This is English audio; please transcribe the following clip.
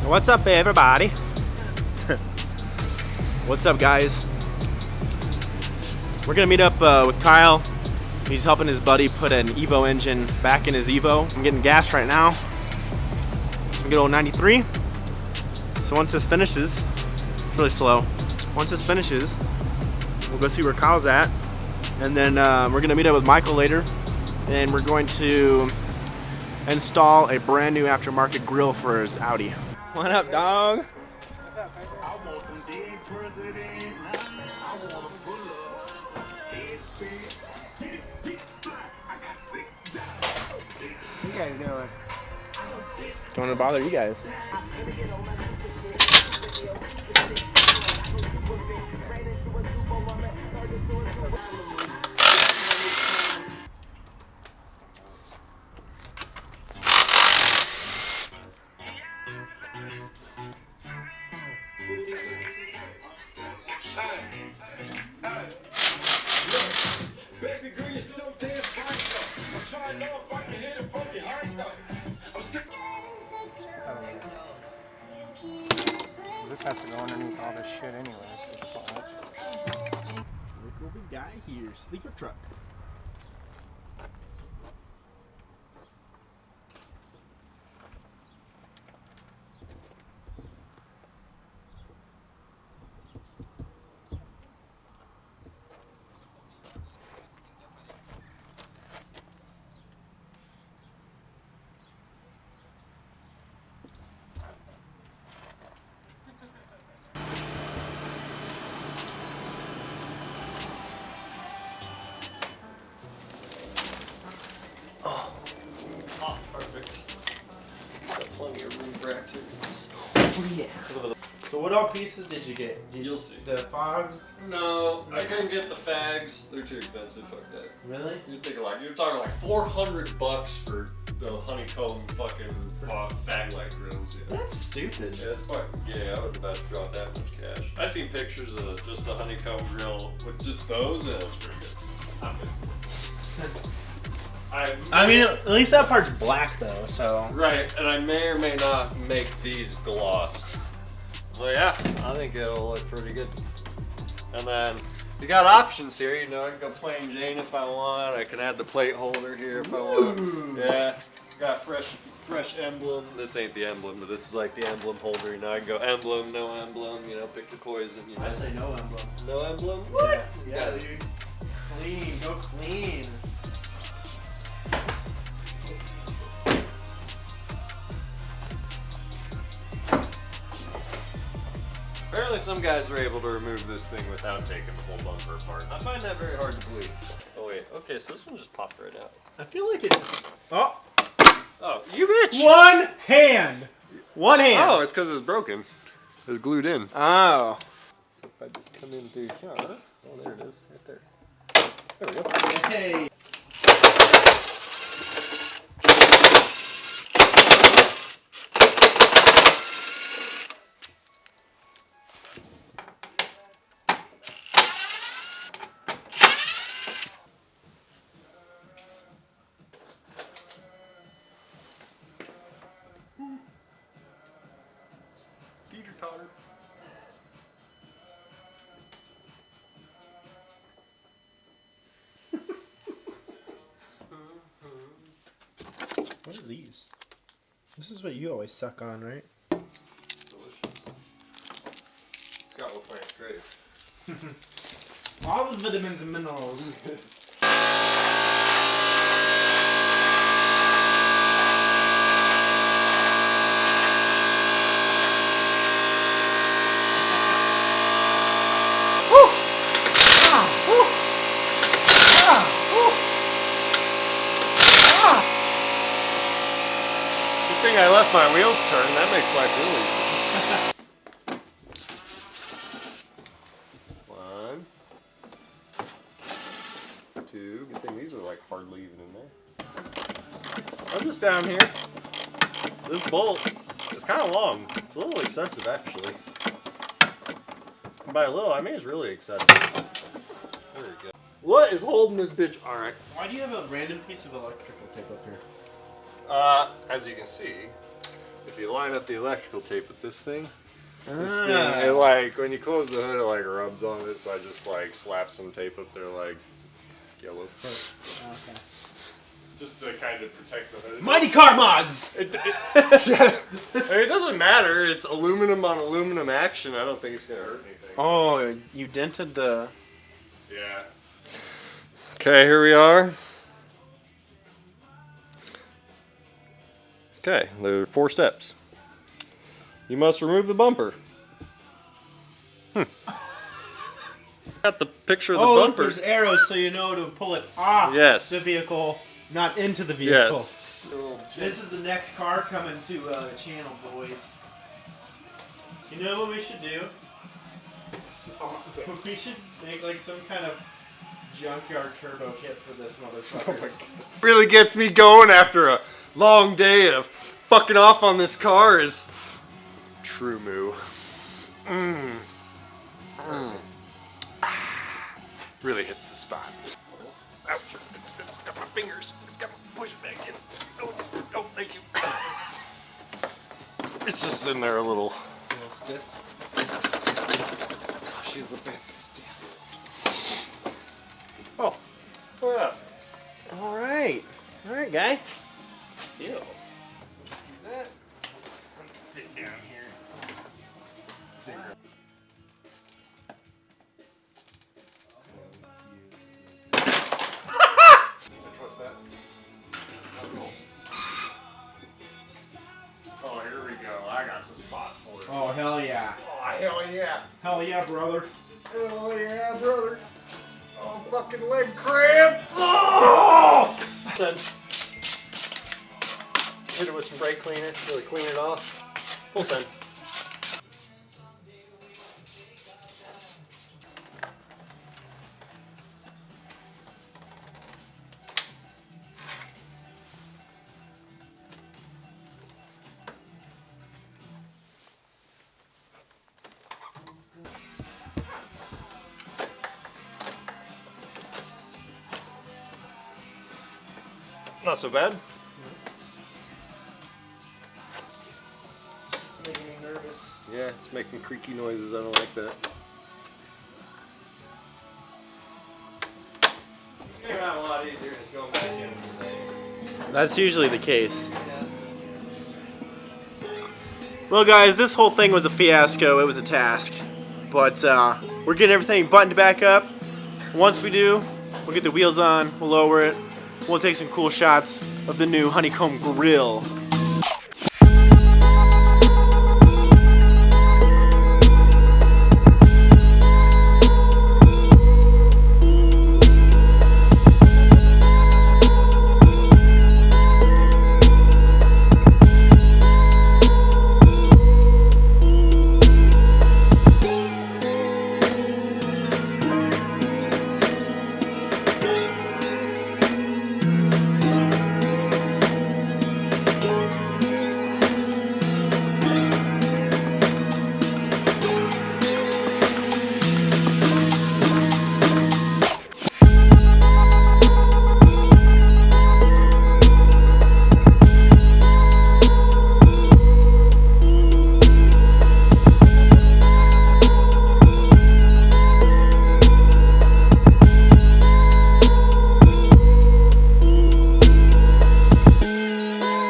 What's up, everybody? What's up, guys? We're gonna meet up with Kyle. He's helping his buddy put an Evo engine back in his Evo. I'm getting gas right now. Some good old 93. So once this finishes, it's really slow. Once this finishes, we'll go see where Kyle's at. And then we're gonna meet up with Michael later. And we're going to install a brand new aftermarket grill for his Audi. What up, dog? What you guys doing? Don't want to bother you guys. This has to go underneath all this shit anyways. Look what we got here. Sleeper truck. Oh yeah. So what all pieces did you get? You'll see. The fogs? No, I couldn't get the fags. They're too expensive. Fuck that. Really? You're talking like $400 for the Honeycomb fucking fag light grills. Yeah. That's stupid. Yeah, it's fucking gay. I would have not dropped that much cash. I seen pictures of just the Honeycomb grill with just those, and it was pretty good. I'm good. I mean, at least that part's black though, so. Right, and I may or may not make these gloss. So yeah, I think it'll look pretty good. And then you got options here, you know, I can go plain Jane if I want. I can add the plate holder here if I want. Yeah, got fresh emblem. This ain't the emblem, but this is like the emblem holder. You know, I can go emblem, no emblem. You know, pick your poison. You know. I say no emblem. No emblem. What? Yeah, dude. Clean. Go clean. Apparently some guys were able to remove this thing without taking the whole bumper apart. I find that very hard to believe. Oh wait, okay, so this one just popped right out. I feel like it just. Oh. Oh, you bitch! One hand. One hand. Oh, it's because it's broken. It's glued in. Oh. So if I just come in through here, oh there it is, right there. There we go. Hey. Teeter totter. What are these? This is what you always suck on, right? Delicious. It's got what plants crave. All the vitamins and minerals. I left my wheels turn. That makes life really easy. 1, 2. Good thing these are like hardly even in there. I'm just down here. This bolt is kind of long. It's a little excessive, actually. And by a little, I mean it's really excessive. There we go. What is holding this bitch? All right. Why do you have a random piece of electrical tape up here? As you can see, if you line up the electrical tape with this thing, it like when you close the hood, it like rubs on it. So I just like slap some tape up there, like yellow. Okay. Just to kind of protect the hood. Mighty Car Mods! It doesn't matter. It's aluminum on aluminum action. I don't think it's gonna hurt anything. Oh, you dented the... Yeah. Okay, here we are. Okay, there are 4 steps. You must remove the bumper. Got the picture of the Look, bumper. there's arrows so you know to pull it off Yes. the vehicle, not into the vehicle. Yes. This is the next car coming to the channel, boys. You know what we should do? We should make like some kind of junkyard turbo kit for this motherfucker. Really gets me going after a long day of fucking off on this car is True Moo. Really hits the spot. Ouch, it's got my fingers. It's got my push it back in. Oh, thank you. It's just in there a little. A little stiff. Oh, she's a bit stiff. Oh, yeah. All right, guy. Feel. That. Sit down here. What's that? Oh, here we go. I got the spot for it. Oh, hell yeah. Oh, hell yeah. Hell yeah, brother. Hell yeah, brother. Oh, fucking leg cramp. Oh! Son. Hit it with some brake cleaner. Really clean it off. Full send. Not so bad. It's making me nervous. Yeah, it's making creaky noises. I don't like that. It's gonna come out a lot easier than it's going back in. That's usually the case. Well, guys, this whole thing was a fiasco. It was a task. But we're getting everything buttoned back up. Once we do, we'll get the wheels on, we'll lower it. We'll take some cool shots of the new Honeycomb grill.